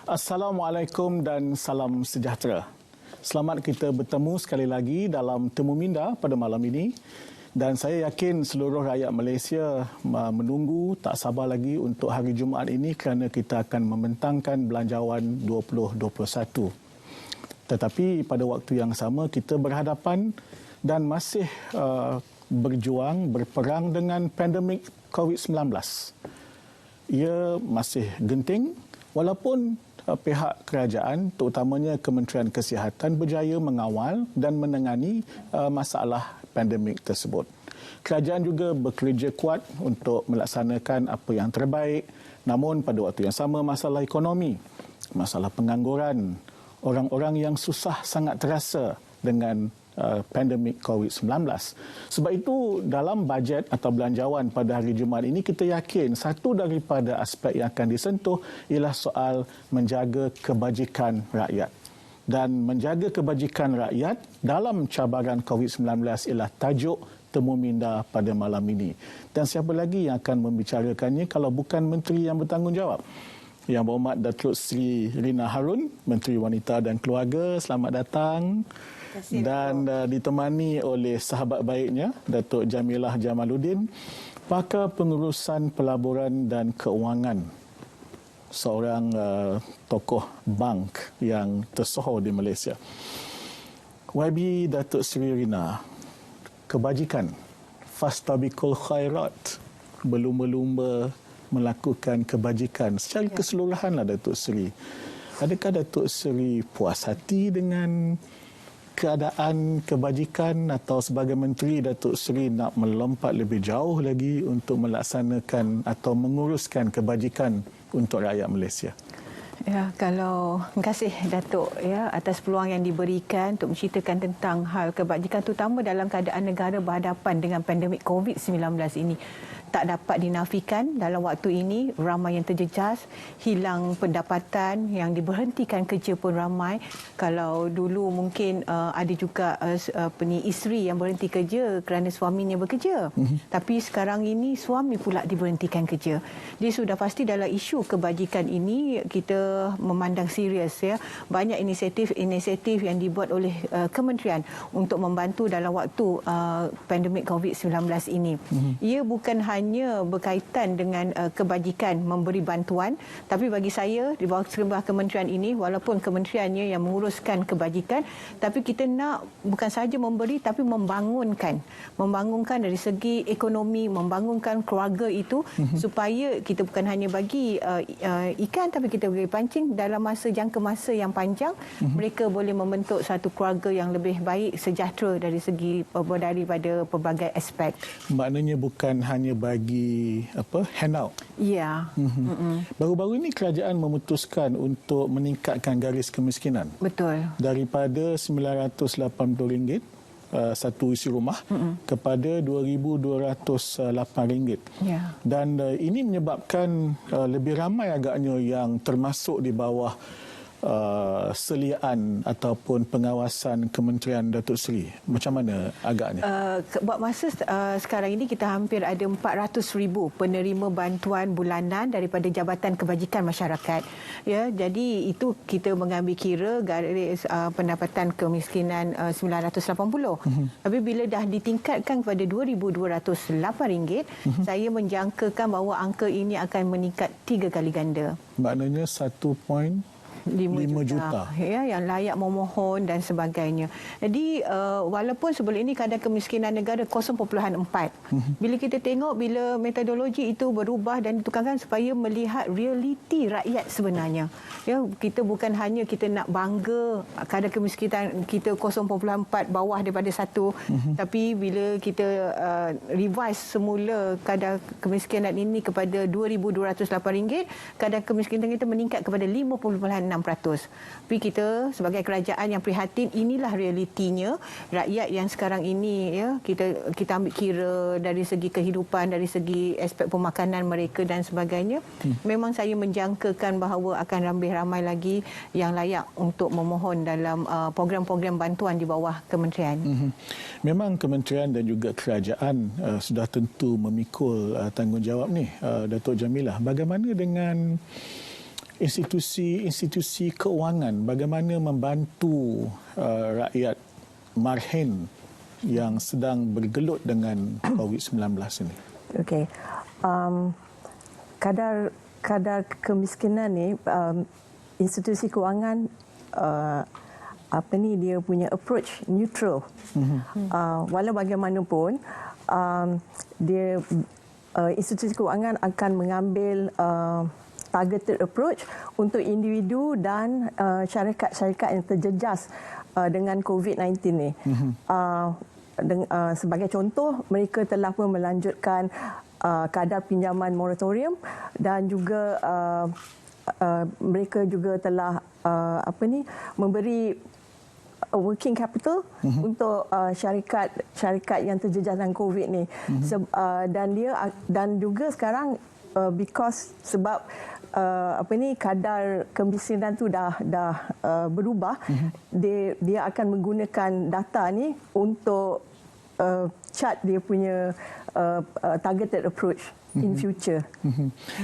Assalamualaikum dan salam sejahtera. Selamat kita bertemu sekali lagi dalam Temu Minda pada malam ini. Dan saya yakin seluruh rakyat Malaysia menunggu tak sabar lagi untuk hari Jumaat ini kerana kita akan membentangkan Belanjawan 2021. Tetapi pada waktu yang sama kita berhadapan dan masih berjuang, berperang dengan pandemik COVID-19. Ia masih genting walaupun pihak kerajaan, terutamanya Kementerian Kesihatan, berjaya mengawal dan menangani masalah pandemik tersebut. Kerajaan juga bekerja kuat untuk melaksanakan apa yang terbaik, namun pada waktu yang sama masalah ekonomi, masalah pengangguran, orang-orang yang susah sangat terasa dengan pandemik COVID-19. Sebab itu dalam bajet atau belanjawan pada hari Jumaat ini kita yakin satu daripada aspek yang akan disentuh ialah soal menjaga kebajikan rakyat. Dan menjaga kebajikan rakyat dalam cabaran COVID-19 ialah tajuk Temu Minda pada malam ini. Dan siapa lagi yang akan membicarakannya kalau bukan Menteri yang bertanggungjawab? Yang Berhormat Datuk Seri Rina Harun, Menteri Wanita dan Keluarga. Selamat datang. Dan ditemani oleh sahabat baiknya, Datuk Jamilah Jamaluddin, Pakar Pengurusan Pelaburan dan Keuangan, seorang tokoh bank yang tersohor di Malaysia. YB Datuk Seri Rina, kebajikan, fastabiqul khairat, berlumba-lumba melakukan kebajikan secara keseluruhanlah Datuk Seri. Adakah Datuk Seri puas hati dengan keadaan kebajikan atau sebagai menteri Datuk Seri nak melompat lebih jauh lagi untuk melaksanakan atau menguruskan kebajikan untuk rakyat Malaysia? Ya, terima kasih Datuk atas peluang yang diberikan untuk menceritakan tentang hal kebajikan, terutama dalam keadaan negara berhadapan dengan pandemik COVID-19 ini. Tak dapat dinafikan dalam waktu ini ramai yang terjejas, hilang pendapatan, yang diberhentikan kerja pun ramai. Kalau dulu mungkin ada juga isteri yang berhenti kerja kerana suaminya bekerja. Tapi sekarang ini suami pula diberhentikan kerja. Jadi sudah pasti dalam isu kebajikan ini kita memandang serius Banyak inisiatif yang dibuat oleh kementerian untuk membantu dalam waktu pandemik COVID-19 ini. Ia bukan hanya berkaitan dengan kebajikan memberi bantuan, tapi bagi saya di bawah sebuah kementerian ini, walaupun kementeriannya yang menguruskan kebajikan, tapi kita nak bukan sahaja memberi tapi membangunkan dari segi ekonomi, membangunkan keluarga itu supaya kita bukan hanya bagi ikan tapi kita bagi pancing dalam jangka masa yang panjang. Mereka boleh membentuk satu keluarga yang lebih baik, sejahtera dari segi daripada pelbagai aspek. Maknanya bukan hanya bagi handout. Ya. Baru-baru ini kerajaan memutuskan untuk meningkatkan garis kemiskinan. Betul. Daripada RM980 satu isi rumah kepada RM2,208. Ya. Dan ini menyebabkan lebih ramai agaknya yang termasuk di bawah seliaan ataupun pengawasan Kementerian Datuk Seri. Macam mana agaknya? Buat masa sekarang ini kita hampir ada 400,000 penerima bantuan bulanan daripada Jabatan Kebajikan Masyarakat. Ya, jadi itu kita mengambil kira garis pendapatan kemiskinan 980. Tapi bila dah ditingkatkan kepada RM2,208, saya menjangkakan bahawa angka ini akan meningkat 3 kali ganda. Maknanya 1.5 juta yang layak memohon dan sebagainya. Jadi walaupun sebelum ini kadar kemiskinan negara 0.4, bila kita tengok bila metodologi itu berubah dan ditukarkan supaya melihat realiti rakyat sebenarnya. Ya, kita bukan hanya kita nak bangga kadar kemiskinan kita 0.4 bawah daripada 1, tapi bila kita revise semula kadar kemiskinan ini kepada RM2,208, kadar kemiskinan kita meningkat kepada 5.6%. Tapi kita sebagai kerajaan yang prihatin, inilah realitinya rakyat yang sekarang ini kita ambil kira dari segi kehidupan, dari segi aspek pemakanan mereka dan sebagainya. Memang saya menjangkakan bahawa akan lebih ramai lagi yang layak untuk memohon dalam program-program bantuan di bawah kementerian. Memang kementerian dan juga kerajaan sudah tentu memikul tanggungjawab ni. Datuk Jamilah, bagaimana dengan institusi keuangan bagaimana membantu rakyat marhen yang sedang bergelut dengan COVID-19 ini? Okey. Kadar kemiskinan ni, institusi keuangan dia punya approach neutral. Walau bagaimanapun, institusi keuangan akan mengambil targeted approach untuk individu dan syarikat-syarikat yang terjejas dengan COVID-19 ni. Sebagai contoh, mereka telah pun melanjutkan kadar pinjaman moratorium dan juga mereka juga telah memberi working capital untuk syarikat yang terjejas dengan COVID ni. Dan juga sekarang sebab kadar kemiskinan tu dah berubah, dia akan menggunakan data ni untuk chart dia punya targeted approach in future.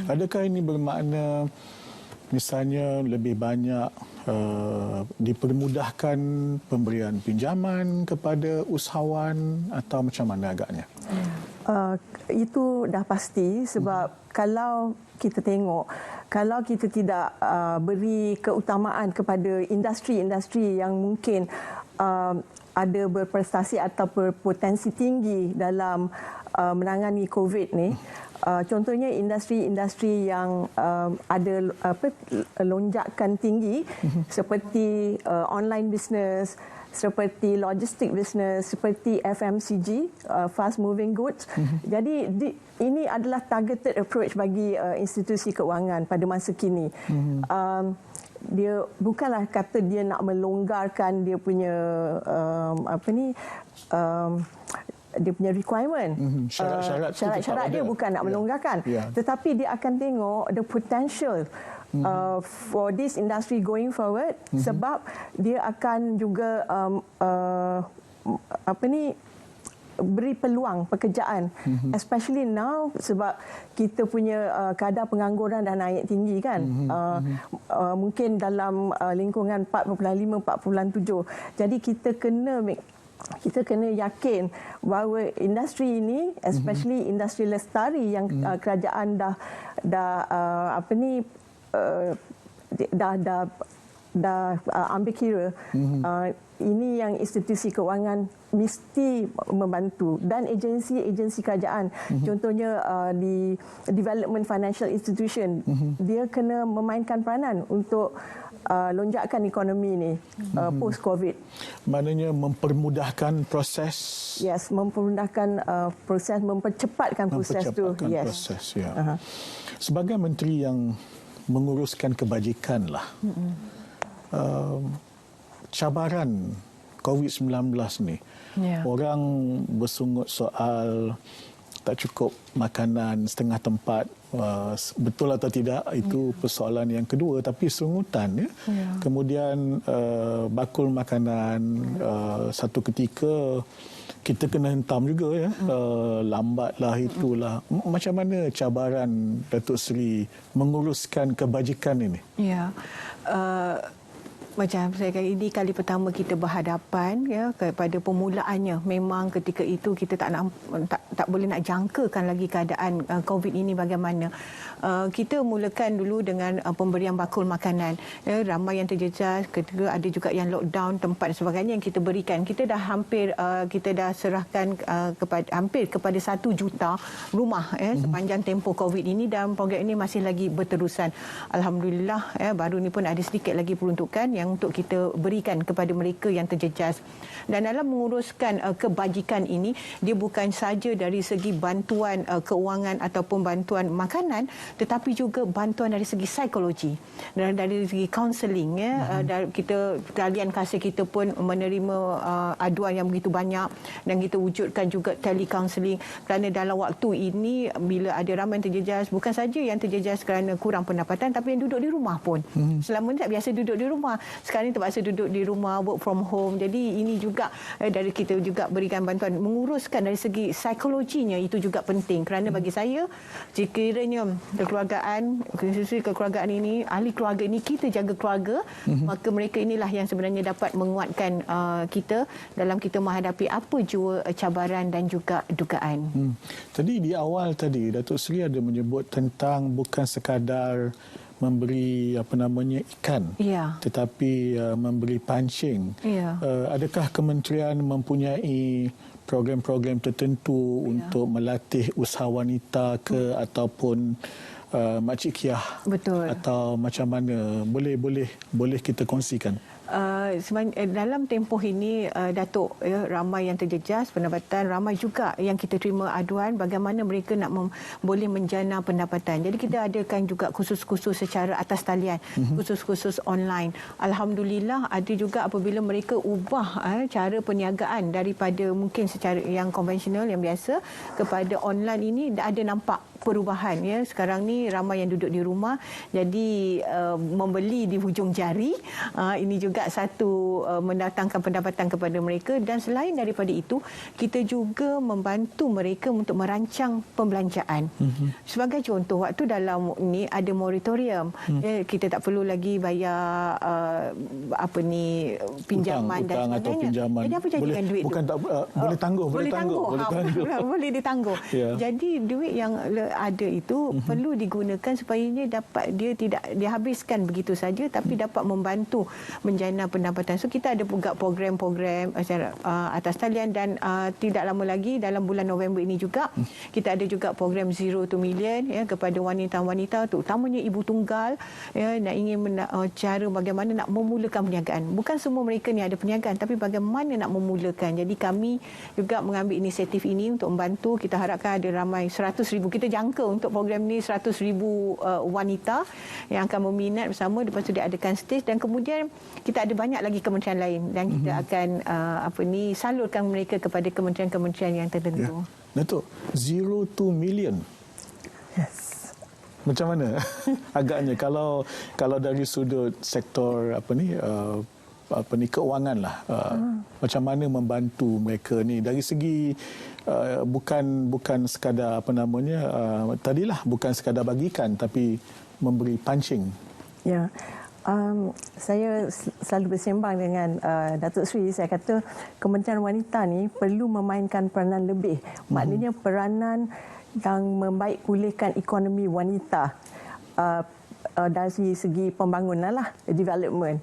Adakah ini bermakna misalnya lebih banyak dipermudahkan pemberian pinjaman kepada usahawan atau macam mana agaknya? Itu dah pasti sebab kalau kita tengok, kalau kita tidak beri keutamaan kepada industri-industri yang mungkin ada berprestasi atau berpotensi tinggi dalam menangani COVID ni, contohnya industri-industri yang ada lonjakan tinggi seperti online business, seperti logistik business, seperti FMCG, fast moving goods. Jadi ini adalah targeted approach bagi institusi keuangan pada masa kini. Dia bukanlah kata dia nak melonggarkan dia punya dia punya requirement. Syarat-syarat dia bukan nak melonggarkan, tetapi dia akan tengok the potential for this industry going forward, sebab dia akan juga beri peluang pekerjaan, especially now sebab kita punya kadar pengangguran dah naik tinggi kan. Mungkin dalam lingkungan 4.5-4.7. Jadi kita kena yakin bahawa industri ini, especially industri lestari yang kerajaan dah ambil kira, ini yang institusi keuangan mesti membantu, dan agensi-agensi kerajaan, contohnya di Development Financial Institution, dia kena memainkan peranan untuk lonjakan ekonomi ni post COVID. Maknanya mempermudahkan proses. Yes, mempermudahkan proses, mempercepatkan proses tu. Yes. Proses, ya. Sebagai menteri yang menguruskan kebajikan lah, cabaran COVID-19 ni, orang bersungut soal tak cukup makanan setengah tempat. Betul atau tidak, itu persoalan yang kedua. Tapi sungutan, kemudian bakul makanan, satu ketika kita kena hentam juga, lambatlah itulah. Macam mana cabaran Datuk Seri menguruskan kebajikan ini? Ya, macam saya kata, ini kali pertama kita berhadapan pada permulaannya. Memang ketika itu kita tak boleh nak jangkakan lagi keadaan COVID ini bagaimana. Kita mulakan dulu dengan pemberian bakul makanan. Ramai yang terjejas, ketika ada juga yang lockdown tempat dan sebagainya yang kita berikan. Kita dah serahkan hampir kepada 1 juta rumah sepanjang tempoh COVID ini, dan program ini masih lagi berterusan. Alhamdulillah, baru ni pun ada sedikit lagi peruntukan yang untuk kita berikan kepada mereka yang terjejas. Dan dalam menguruskan kebajikan ini, dia bukan saja dari segi bantuan keuangan ataupun bantuan makanan, tetapi juga bantuan dari segi psikologi, dan dari segi kaunseling. Dan kita, talian kasih kita pun menerima aduan yang begitu banyak, dan kita wujudkan juga telecounseling, kerana dalam waktu ini bila ada ramai yang terjejas, bukan saja yang terjejas kerana kurang pendapatan, tapi yang duduk di rumah pun selama ni tak biasa duduk di rumah. sekarang ni terpaksa duduk di rumah, work from home. Jadi ini juga dari kita juga berikan bantuan menguruskan dari segi psikologinya, itu juga penting. Kerana bagi saya, sekiranya kekeluargaan, khususnya kekeluargaan ini, ahli keluarga ini, kita jaga keluarga, maka mereka inilah yang sebenarnya dapat menguatkan kita dalam kita menghadapi apa jua cabaran dan juga dugaan. Tadi di awal tadi Datuk Seri ada menyebut tentang bukan sekadar memberi ikan, tetapi memberi pancing. Adakah kementerian mempunyai program-program tertentu untuk melatih usaha wanita ataupun makcik kiah? Betul. Atau macam mana? Boleh kita kongsikan? Dalam tempoh ini, Datuk, ramai yang terjejas pendapatan, ramai juga yang kita terima aduan bagaimana mereka nak boleh menjana pendapatan. Jadi kita adakan juga khusus-khusus secara atas talian, khusus-khusus online. Alhamdulillah ada juga apabila mereka ubah cara perniagaan daripada mungkin secara yang konvensional, yang biasa, kepada online ini, ada nampak perubahan. Sekarang ni ramai yang duduk di rumah, jadi membeli di hujung jari. Ini juga satu mendatangkan pendapatan kepada mereka. Dan selain daripada itu, kita juga membantu mereka untuk merancang pembelanjaan. Sebagai contoh, waktu dalam ni ada moratorium, kita tak perlu lagi bayar pinjaman dan sebagainya. Atau pinjaman. Jadi apa jadi dengan duit bukan tu? Boleh tangguh. Boleh ditangguh. Jadi duit yang ada itu perlu digunakan supaya dia tidak dihabiskan begitu saja, tapi dapat membantu menjana pendapatan. So kita ada juga program-program atas talian, dan tidak lama lagi dalam bulan November ini juga kita ada juga program Zero to Million kepada wanita-wanita, terutamanya ibu tunggal nak ingin cara bagaimana nak memulakan perniagaan. Bukan semua mereka ni ada perniagaan, tapi bagaimana nak memulakan. Jadi kami juga mengambil inisiatif ini untuk membantu. Kita harapkan ada ramai 100,000, kita jangka untuk program ni 100,000 wanita yang akan meminat bersama. Lepas tu dia adakan stage, dan kemudian kita ada banyak lagi kementerian lain, dan kita akan salurkan mereka kepada kementerian-kementerian yang tertentu. Datuk, Zero to Million. Yes. Macam mana agaknya kalau dari sudut sektor keuangan lah, macam mana membantu mereka ni dari segi bukan sekadar tadilah bukan sekadar bagikan, tapi memberi pancing. Ya. Saya selalu bersembang dengan Datuk Seri. Saya kata Kementerian Wanita ni perlu memainkan peranan lebih. Maknanya peranan yang membaik pulihkan ekonomi wanita dari segi pembangunan lah, development.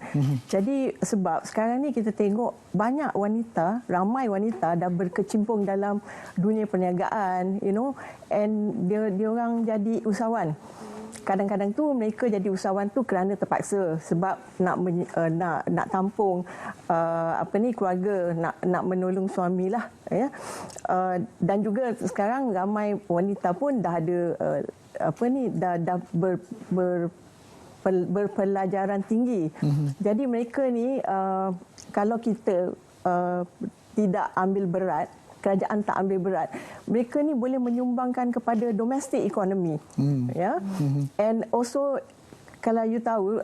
Jadi sebab sekarang ni kita tengok banyak wanita, ramai wanita dah berkecimpung dalam dunia perniagaan, and dia orang jadi usahawan. Kadang-kadang tu mereka jadi usahawan tu kerana terpaksa, sebab nak tampung keluarga, nak menolong suami lah, dan juga sekarang ramai wanita pun dah ada berpelajaran tinggi. Jadi mereka ni kalau kita tidak ambil berat, kerajaan tak ambil berat, mereka ni boleh menyumbangkan kepada domestic economy. And also, kalau you tahu,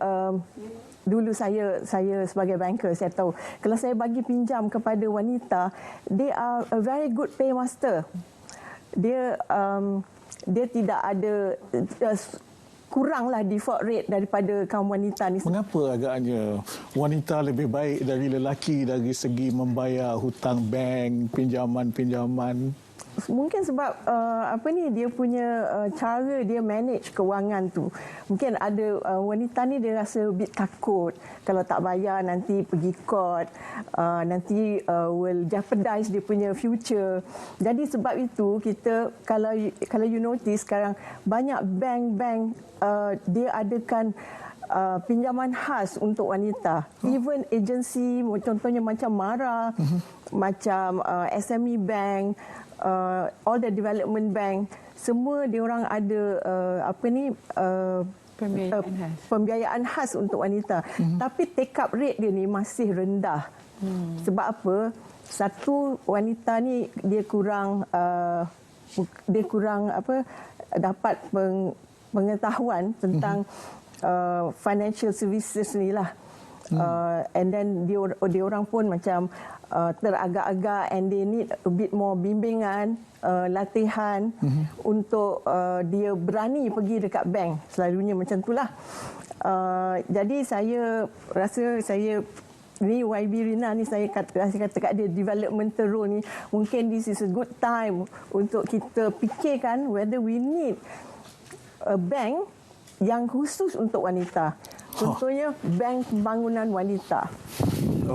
dulu saya sebagai banker, saya tahu kalau saya bagi pinjam kepada wanita, they are a very good paymaster. Dia tidak ada kuranglah default rate daripada kaum wanita ni. Mengapa agaknya wanita lebih baik dari lelaki dari segi membayar hutang bank, pinjaman-pinjaman? Mungkin sebab dia punya cara dia manage kewangan tu. Mungkin ada wanita ni dia rasa a bit takut kalau tak bayar nanti pergi court, nanti will jeopardize dia punya future. Jadi sebab itu kita kalau you notice sekarang banyak bank-bank dia adakan pinjaman khas untuk wanita. Even agency, contohnya macam MARA, macam SME Bank, all the development bank, semua diorang ada pembiayaan khas untuk wanita. Tapi take up rate dia ni masih rendah. Sebab apa? Satu, wanita ni dia kurang dapat pengetahuan tentang financial services ni lah. And then dia orang pun macam teragak-agak and they need a bit more bimbingan, latihan untuk dia berani pergi dekat bank. Selalunya macam itulah. Jadi saya rasa ni YB Rina ni saya kata kat dia developmental role ni, mungkin this is a good time untuk kita fikirkan whether we need a bank yang khusus untuk wanita. Contohnya bank pembangunan wanita.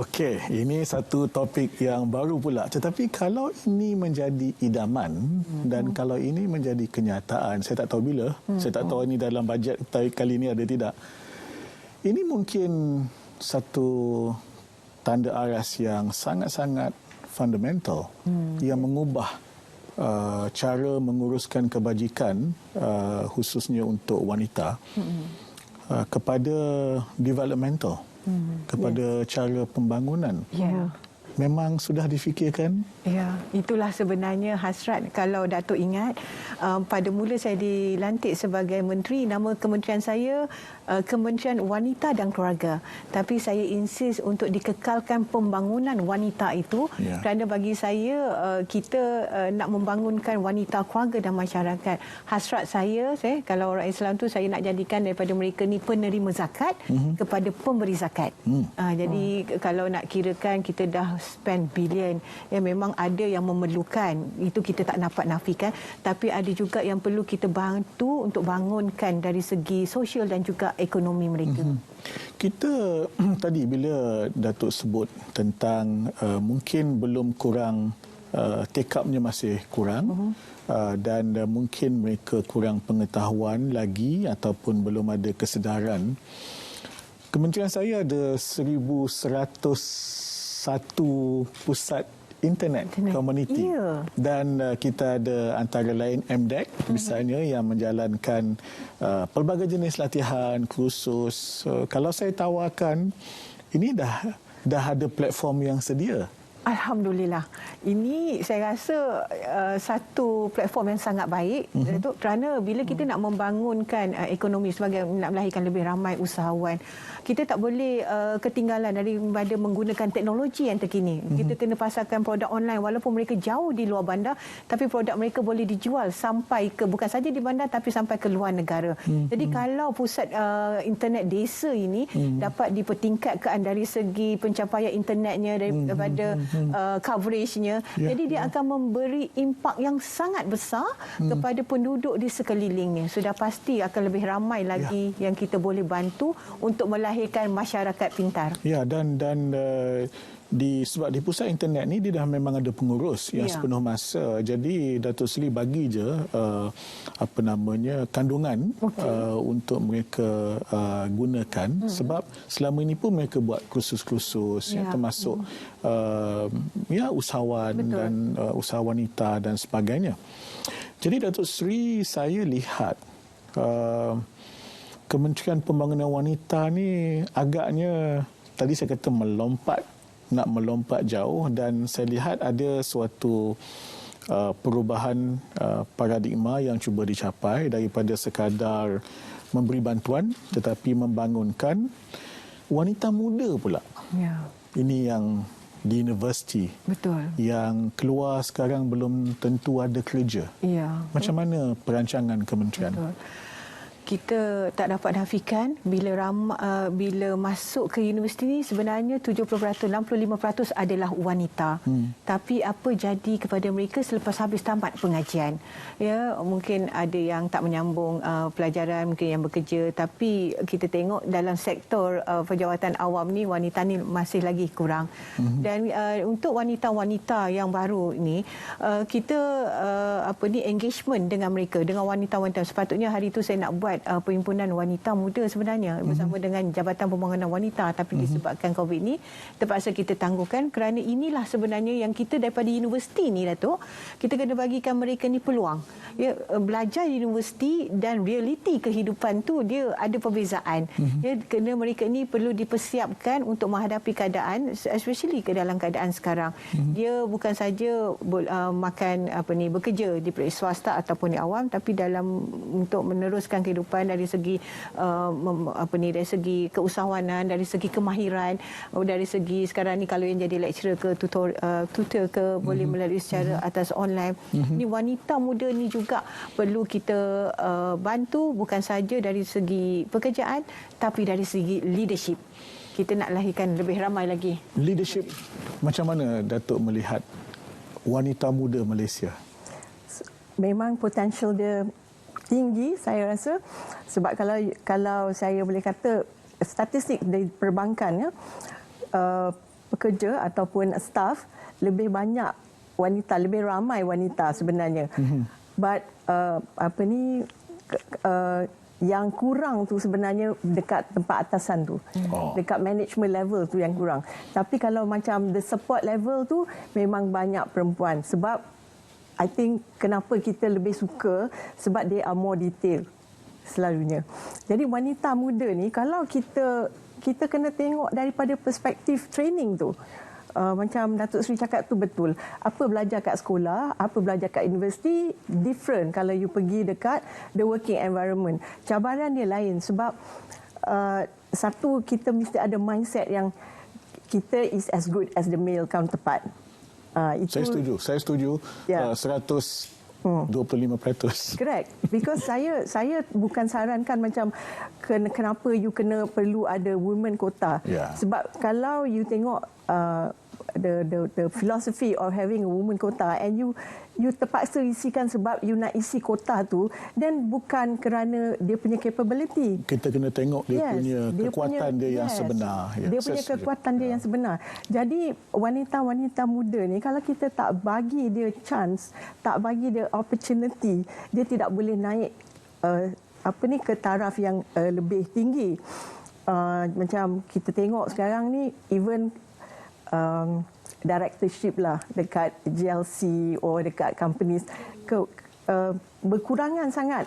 Okey, ini satu topik yang baru pula. Tetapi kalau ini menjadi idaman dan kalau ini menjadi kenyataan, saya tak tahu bila, saya tak tahu ini dalam bajet kali ini ada tidak. Ini mungkin satu tanda aras yang sangat-sangat fundamental yang mengubah cara menguruskan kebajikan khususnya untuk wanita kepada developmental, kepada cara pembangunan. Memang sudah difikirkan? Ya, itulah sebenarnya hasrat. Kalau Datuk ingat, pada mula saya dilantik sebagai menteri, nama kementerian saya Kementerian Wanita dan Keluarga. Tapi saya insist untuk dikekalkan pembangunan wanita itu kerana bagi saya kita nak membangunkan wanita, keluarga dan masyarakat. Hasrat saya kalau orang Islam tu saya nak jadikan daripada mereka ni penerima zakat kepada pemberi zakat. Jadi kalau nak kirakan kita dah spend bilion, memang ada yang memerlukan, itu kita tak dapat nafikan, tapi ada juga yang perlu kita bantu untuk bangunkan dari segi sosial dan juga ekonomi mereka. Kita tadi bila Datuk sebut tentang mungkin belum kurang, take up-nya masih kurang, dan mungkin mereka kurang pengetahuan lagi ataupun belum ada kesedaran. Kementerian saya ada 1,101 pusat internet community. Dan kita ada antara lain MDEC misalnya yang menjalankan pelbagai jenis latihan, kursus. Kalau saya tawarkan, ini dah ada platform yang sedia. Alhamdulillah. Ini saya rasa satu platform yang sangat baik, kerana bila kita nak membangunkan ekonomi sebagai nak melahirkan lebih ramai usahawan, kita tak boleh ketinggalan daripada menggunakan teknologi yang terkini. Kita kena pasarkan produk online walaupun mereka jauh di luar bandar, tapi produk mereka boleh dijual sampai ke, bukan saja di bandar tapi sampai ke luar negara. Jadi kalau pusat internet desa ini dapat dipertingkatkan dari segi pencapaian internetnya, daripada coveragenya, jadi dia akan memberi impak yang sangat besar kepada penduduk di sekelilingnya. Sudah pasti akan lebih ramai lagi yang kita boleh bantu untuk melahirkan masyarakat pintar. Ya, dan sebab di pusat internet ni dia dah memang ada pengurus yang sepenuh masa. Jadi Datuk Seri bagi je kandungan untuk mereka gunakan, sebab selama ini pun mereka buat kursus-kursus yang termasuk usahawan dan usaha wanita dan sebagainya. Jadi Datuk Seri, saya lihat Kementerian Pembangunan Wanita ni agaknya tadi saya kata nak melompat jauh, dan saya lihat ada suatu perubahan paradigma yang cuba dicapai daripada sekadar memberi bantuan tetapi membangunkan wanita muda pula. Ini yang di universiti. Yang keluar sekarang belum tentu ada kerja. Macam mana perancangan kementerian? Kita tak dapat nafikan bila masuk ke universiti ni sebenarnya 70%, 65% adalah wanita. Tapi apa jadi kepada mereka selepas habis tamat pengajian? Ya, mungkin ada yang tak menyambung pelajaran, mungkin yang bekerja, tapi kita tengok dalam sektor penjawatan awam ni wanita ni masih lagi kurang. Dan untuk wanita-wanita yang baru ni kita engagement dengan mereka, dengan wanita-wanita. Sepatutnya hari itu saya nak buat perhimpunan wanita muda sebenarnya bersama dengan Jabatan Pembangunan Wanita, tapi disebabkan COVID ni terpaksa kita tangguhkan, kerana inilah sebenarnya yang kita daripada universiti ni, Datuk, kita kena bagikan mereka ni peluang. Ya, belajar di universiti dan realiti kehidupan tu dia ada perbezaan. Ya, kena mereka ni perlu dipersiapkan untuk menghadapi keadaan, especially ke dalam keadaan sekarang. Dia bukan saja bekerja di swasta ataupun di awam, tapi dalam untuk meneruskan kehidupan kehidupan, dari segi dari segi keusahawanan, dari segi kemahiran, dari segi sekarang ni kalau yang jadi lecturer ke tutor ke boleh melalui secara atas online. Ni wanita muda ni juga perlu kita bantu, bukan saja dari segi pekerjaan tapi dari segi leadership. Kita nak lahirkan lebih ramai lagi. Leadership, macam mana Datuk melihat wanita muda Malaysia? Memang potensial dia tinggi, saya rasa. Sebab kalau saya boleh kata statistik dari perbankan, pekerja ataupun staff, lebih banyak wanita, lebih ramai wanita sebenarnya. But yang kurang tu sebenarnya dekat tempat atasan tu. Dekat management level tu yang kurang. Tapi kalau macam the support level tu memang banyak perempuan. Sebab I think kenapa kita lebih suka, sebab they are more detail selalunya. Jadi wanita muda ni kalau kita kena tengok daripada perspektif training tu. Macam Datuk Seri cakap tu betul. Apa belajar kat sekolah, apa belajar kat universiti, different kalau you pergi dekat the working environment. Cabaran dia lain sebab satu, kita mesti ada mindset yang kita is as good as the male counterpart. Saya setuju. Yeah. 125%. Correct. Because saya bukan sarankan macam kenapa you perlu ada women quota. Yeah. Sebab kalau you tengok the philosophy of having a woman quota and you terpaksa isikan sebab you nak isi quota tu, then bukan kerana dia punya capability. Kita kena tengok dia punya kekuatan dia yang sebenar. Dia punya kekuatan dia yang sebenar. Jadi wanita-wanita muda ni kalau kita tak bagi dia chance, tak bagi dia opportunity, dia tidak boleh naik ke taraf yang lebih tinggi. Macam kita tengok sekarang ni, even directorship lah dekat GLC atau dekat companies berkurangan sangat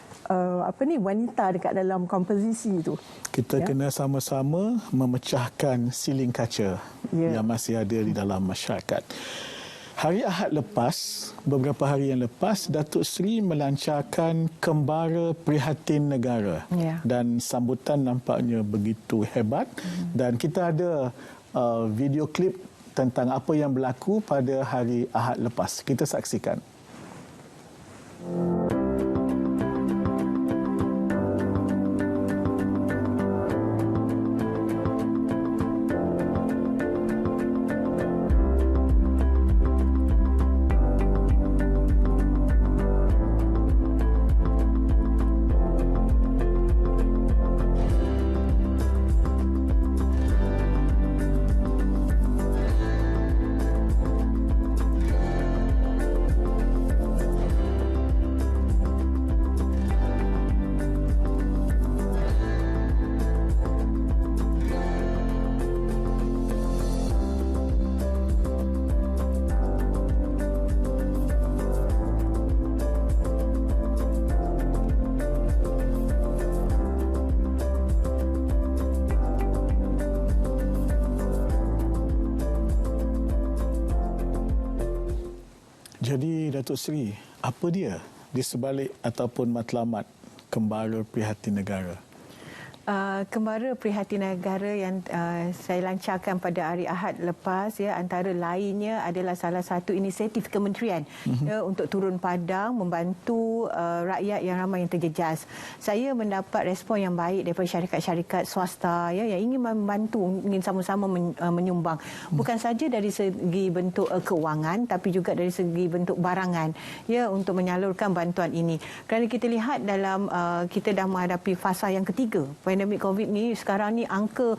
wanita dekat dalam komposisi itu. Kita kena sama-sama memecahkan siling kaca yang masih ada di dalam masyarakat. Hari Ahad lepas, beberapa hari yang lepas, Datuk Seri melancarkan Kembara Prihatin Negara. Dan sambutan nampaknya begitu hebat. Dan kita ada video klip tentang apa yang berlaku pada hari Ahad lepas. Kita saksikan. Jadi Datuk Seri, apa dia di sebalik ataupun matlamat Kembara Prihatin Negara? Kembara Prihatin Negara yang saya lancarkan pada hari Ahad lepas, antara lainnya adalah salah satu inisiatif kementerian untuk turun padang membantu rakyat yang ramai yang terjejas. Saya mendapat respon yang baik daripada syarikat-syarikat swasta yang ingin membantu, ingin sama-sama menyumbang. Bukan saja dari segi bentuk keuangan tapi juga dari segi bentuk barangan untuk menyalurkan bantuan ini. Kerana kita lihat dalam kita dah menghadapi fasa yang ketiga. Pandemik COVID ni, sekarang ni angka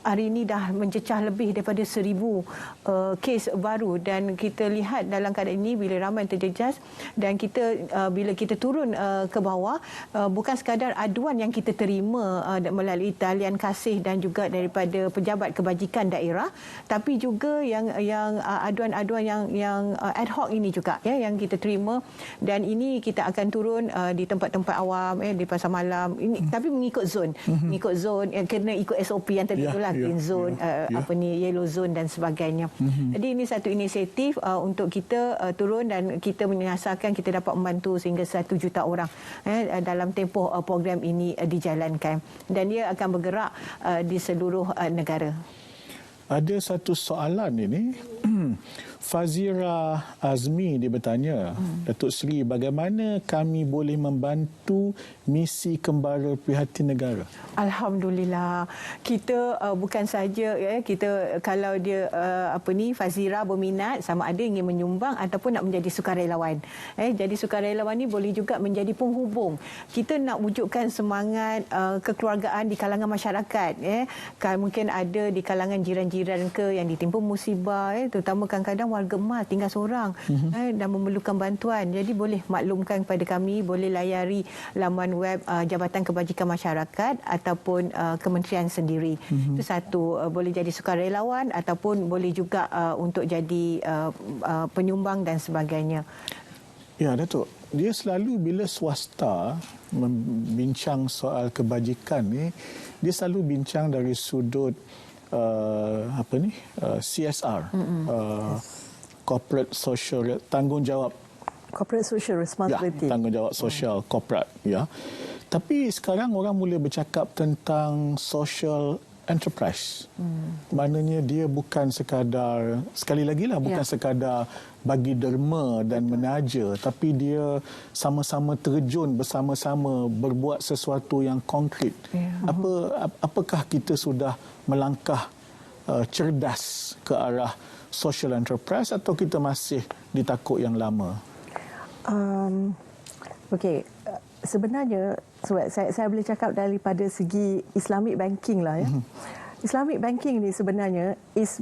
hari ini dah mencecah lebih daripada 1,000 kes baru, dan kita lihat dalam keadaan ini bila ramai terjejas dan kita bila kita turun ke bawah, bukan sekadar aduan yang kita terima melalui talian kasih dan juga daripada pejabat kebajikan daerah, tapi juga yang aduan-aduan yang ad hoc ini juga yang kita terima, dan ini kita akan turun di tempat-tempat awam, di pasar malam ini, tapi mengikut zon. Ikut zon, kena ikut SOP yang tadi itulah, green zone, yellow zone dan sebagainya. Jadi ini satu inisiatif untuk kita turun dan kita menyasarkan kita dapat membantu sehingga 1 juta orang dalam tempoh program ini dijalankan, dan dia akan bergerak di seluruh negara. Ada satu soalan ini. Fazira Azmi dia bertanya, Datuk Seri, bagaimana kami boleh membantu misi Kembara Prihatin Negara? Alhamdulillah, kita bukan saja kita kalau dia Fazira berminat sama ada ingin menyumbang ataupun nak menjadi sukarelawan. Jadi sukarelawan ni boleh juga menjadi penghubung. Kita nak wujudkan semangat kekeluargaan di kalangan masyarakat. Mungkin ada di kalangan jiran-jiran ke yang ditimpa musibah, terutama kadang-kadang warga emas tinggal seorang dan memerlukan bantuan. Jadi boleh maklumkan kepada kami, boleh layari laman web Jabatan Kebajikan Masyarakat ataupun kementerian sendiri. Itu satu, boleh jadi sukarelawan ataupun boleh juga untuk jadi penyumbang dan sebagainya. Ya, Datuk. Dia selalu bila swasta membincang soal kebajikan ni, dia selalu bincang dari sudut CSR, corporate social tanggungjawab, corporate social responsibility. Tanggungjawab sosial corporate, Tapi sekarang orang mula bercakap tentang social enterprise. Maknanya dia bukan sekadar, sekali lagi lah, bukan sekadar bagi derma dan menaja, tapi dia sama-sama terjun bersama-sama berbuat sesuatu yang konkret. Apakah kita sudah melangkah cerdas ke arah social enterprise atau kita masih di takuk yang lama? Okey, sebenarnya saya boleh cakap daripada segi Islamic banking lah. Islamic banking ni sebenarnya is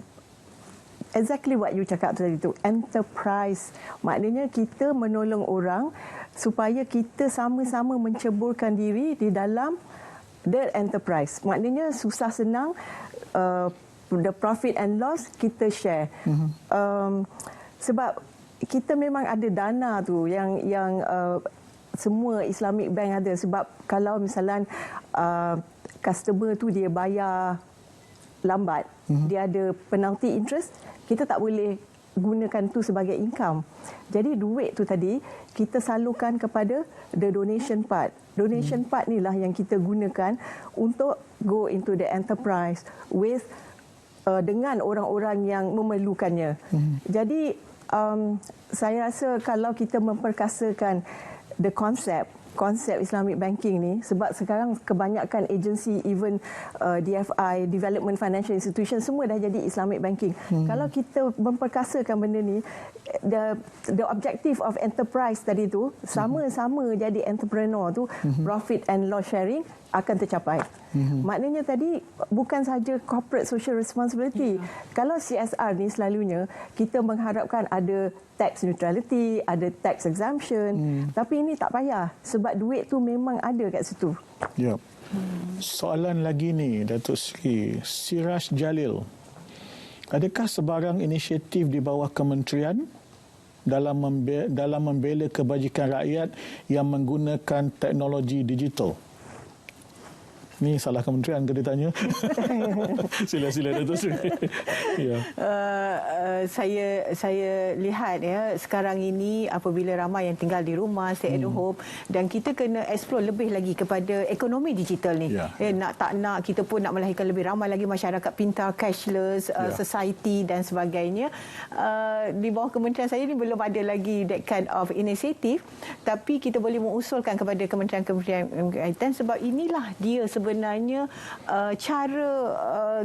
exactly what you cakap tadi tu, enterprise. Maknanya kita menolong orang supaya kita sama-sama menceburkan diri di dalam the enterprise. Maknanya susah senang, the profit and loss kita share. Sebab kita memang ada dana tu yang semua Islamic bank ada. Sebab kalau misalnya customer tu dia bayar lambat, dia ada penalty interest, kita tak boleh gunakan tu sebagai income. Jadi duit tu tadi kita salurkan kepada the donation part. Donation part ni lah yang kita gunakan untuk go into the enterprise with dengan orang-orang yang memerlukannya. Jadi saya rasa kalau kita memperkasakan the konsep Islamic banking ni, sebab sekarang kebanyakan agensi, even DFI, Development Financial Institution, semua dah jadi Islamic banking. Kalau kita memperkasakan benda ni, the objective of enterprise tadi tu, sama-sama jadi entrepreneur tu, profit and loss sharing akan tercapai. Maknanya tadi bukan saja corporate social responsibility. Kalau CSR ni selalunya kita mengharapkan ada tax neutrality, ada tax exemption, tapi ini tak payah sebab duit tu memang ada kat situ. Ya. Soalan lagi ni, Datuk Seri Siraj Jalil. Adakah sebarang inisiatif di bawah kementerian dalam membela kebajikan rakyat yang menggunakan teknologi digital? Ni salah kementerian ke dia tanya? Sila Datuk Seri. Saya lihat sekarang ini apabila ramai yang tinggal di rumah, stay at home, dan kita kena explore lebih lagi kepada ekonomi digital ni. Nak tak nak kita pun nak melahirkan lebih ramai lagi masyarakat pintar, cashless society dan sebagainya. Di bawah kementerian saya ni belum ada lagi that kind of initiative, tapi kita boleh mengusulkan kepada kementerian-kementerian berkaitan sebab inilah dia sebenarnya cara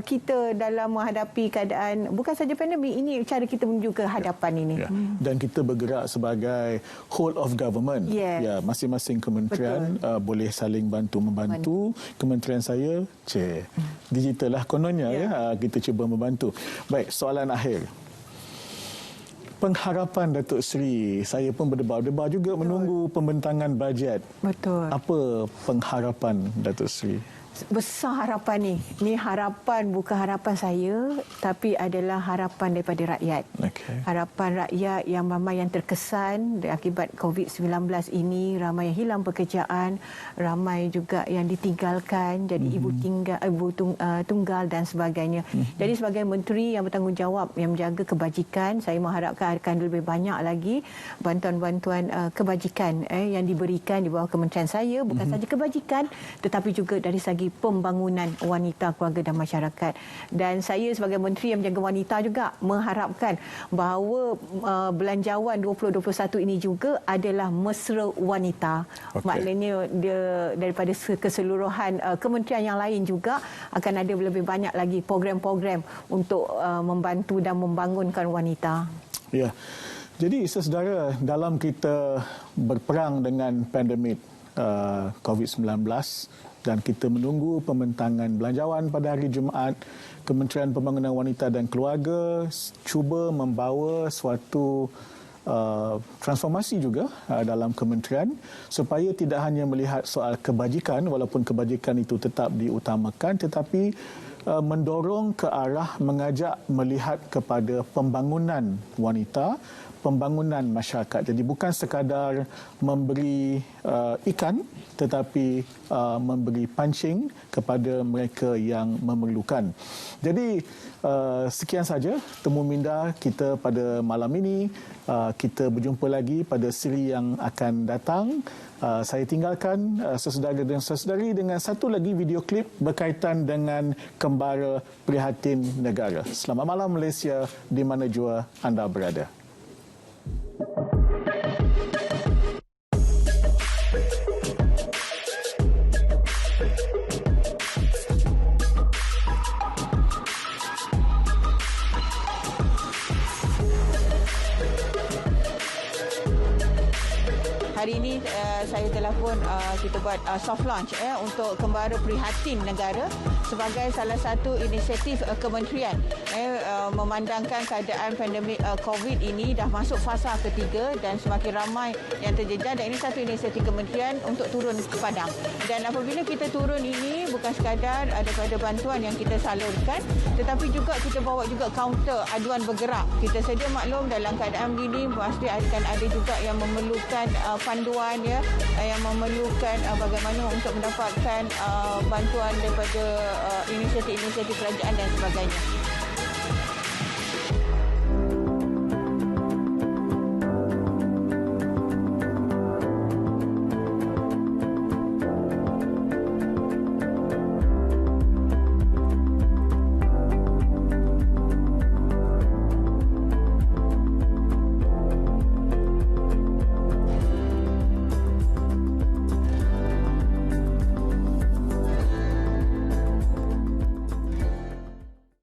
kita dalam menghadapi keadaan bukan saja pandemik, ini cara kita menuju ke hadapan ini. Dan kita bergerak sebagai whole of government. Ya, masing-masing kementerian boleh saling bantu-membantu. Kementerian saya digital lah kononnya, kita cuba membantu. Baik, soalan akhir. Pengharapan Datuk Seri, saya pun berdebar-debar juga menunggu pembentangan bajet. Betul. Apa pengharapan Datuk Seri? besar harapan ni. Ni harapan bukan harapan saya, tapi adalah harapan daripada rakyat. Okay. Harapan rakyat yang ramai yang terkesan akibat COVID-19 ini, ramai yang hilang pekerjaan, ramai juga yang ditinggalkan jadi ibu tunggal dan sebagainya. Jadi sebagai menteri yang bertanggungjawab yang menjaga kebajikan, saya mengharapkan akan lebih banyak lagi bantuan-bantuan kebajikan yang diberikan di bawah kementerian saya, bukan saja kebajikan tetapi juga dari segi pembangunan wanita, keluarga dan masyarakat. Dan saya sebagai menteri yang menjaga wanita juga mengharapkan bahawa belanjawan 2021 ini juga adalah mesra wanita. Okay. Maknanya dia daripada keseluruhan kementerian yang lain juga akan ada lebih banyak lagi program-program untuk membantu dan membangunkan wanita. Ya. Jadi saudara, dalam kita berperang dengan pandemik COVID-19 dan kita menunggu pembentangan belanjawan pada hari Jumaat, Kementerian Pembangunan Wanita dan Keluarga cuba membawa suatu transformasi juga dalam kementerian supaya tidak hanya melihat soal kebajikan, walaupun kebajikan itu tetap diutamakan, tetapi mendorong ke arah mengajak melihat kepada pembangunan wanita, pembangunan masyarakat. Jadi bukan sekadar memberi ikan tetapi memberi pancing kepada mereka yang memerlukan. Jadi sekian saja Temu Minda kita pada malam ini. Kita berjumpa lagi pada siri yang akan datang. Saya tinggalkan saudara dan saudari dengan satu lagi video klip berkaitan dengan kembara prihatin negara. Selamat malam Malaysia di mana jua anda berada. Hari ini saya telah pun kita buat soft launch untuk Kembara Prihatin Negara sebagai salah satu inisiatif kementerian memandangkan keadaan pandemik COVID ini dah masuk fasa ketiga dan semakin ramai yang terjejas, dan ini satu inisiatif kementerian untuk turun ke padang. Dan apabila kita turun ini bukan sekadar daripada bantuan yang kita salurkan, tetapi juga kita bawa juga kaunter aduan bergerak. Kita sedia maklum dalam keadaan begini pasti akan ada juga yang memerlukan panduan yang memerlukan bagaimana untuk mendapatkan bantuan daripada inisiatif-inisiatif kerajaan dan sebagainya.